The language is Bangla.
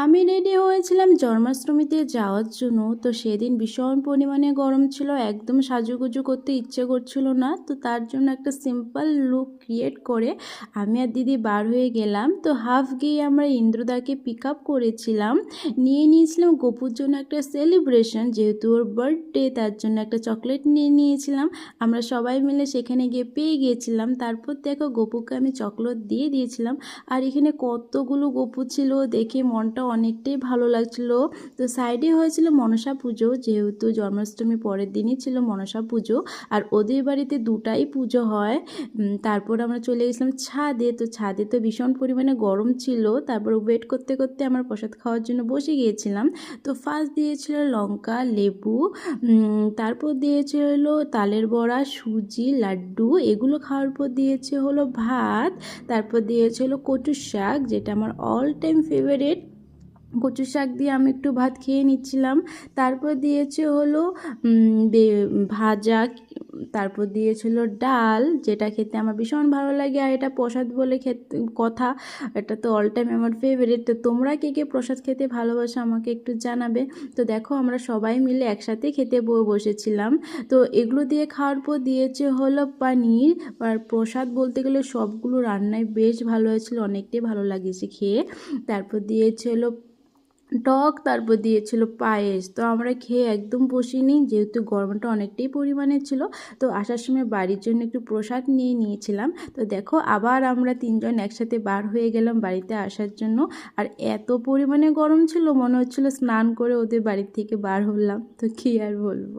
আমি রেডি হয়েছিলাম জন্মাষ্টমীতে যাওয়ার জন্য। তো সেদিন ভীষণ পরিমাণে গরম ছিল, একদম সাজুগুজু করতে ইচ্ছে করছিল না। তো তার জন্য একটা সিম্পল লুক ক্রিয়েট করে আমি আর দিদি বার হয়ে গেলাম। তো হাফ গিয়ে আমরা ইন্দ্রদাকে পিক আপ করেছিলাম, নিয়ে নিয়েছিলাম গপুর জন্য একটা সেলিব্রেশন, যেহেতু ওর বার্থডে, তার জন্য একটা চকলেট নিয়ে নিয়েছিলাম। আমরা সবাই মিলে সেখানে গিয়ে পেয়ে গিয়েছিলাম। তারপর দেখো গপুকে আমি চকলেট দিয়ে দিয়েছিলাম। আর এখানে কতগুলো গপু ছিল, দেখে মনটা অনেকটাই ভালো লাগছিল। তো সাইডে হয়েছিল মনসা পুজো, যেহেতু জন্মাষ্টমী পরের দিনই ছিল মনসা পুজো, আর ওদের বাড়িতে দুটাই পুজো হয়। তারপর আমরা চলে গেছিলাম ছাদে। তো ছাদে তো ভীষণ পরিমাণে গরম ছিল, তারপর ওয়েট করতে করতে আমরা প্রসাদ খাওয়ার জন্য বসে গিয়েছিলাম। তো ফার্স্ট দিয়েছিল লঙ্কা, লেবু, তারপর দিয়েছে হলো তালের বড়া, সুজি, লাড্ডু। এগুলো খাওয়ার পর দিয়েছে হলো ভাত। তারপর দিয়েছে হলো কচু শাক, যেটা আমার অল টাইম ফেভারিট। কচু শাক দিয়ে আমি একটু ভাত খেয়ে নিচ্ছিলাম। তারপর দিয়েছে হলো ভাজা। তারপর দিয়েছিল ডাল, যেটা খেতে আমার ভীষণ ভালো লাগে। আর এটা প্রসাদ বলে খেতে কথা, এটা তো অল টাইম আমার ফেভারিট। তো তোমরা কে কে প্রসাদ খেতে ভালোবাসো আমাকে একটু জানাবে। তো দেখো আমরা সবাই মিলে একসাথে খেতে বসেছিলাম। তো এগুলো দিয়ে খাওয়ার পর দিয়েছে হলো পনির। আর প্রসাদ বলতে গেলে সবগুলো রান্নায় বেশ ভালো হয়েছিল, অনেকটাই ভালো লাগিয়েছে খেয়ে। তারপর দিয়েছে হলো টক, তারপর দিয়েছিল পায়েস। তো আমরা খেয়ে একদম বসিনি, যেহেতু গরমটা অনেকটাই পরিমাণে ছিল। তো আসার সময় বাড়ির জন্য একটু প্রসাদ নিয়ে নিয়েছিলাম। তো দেখো আবার আমরা তিনজন একসাথে বার হয়ে গেলাম বাড়িতে আসার জন্য। আর এত পরিমাণে গরম ছিল, মনে হচ্ছিল স্নান করে ওদের বাড়ির থেকে বার হলাম। তো কী আর বলবো।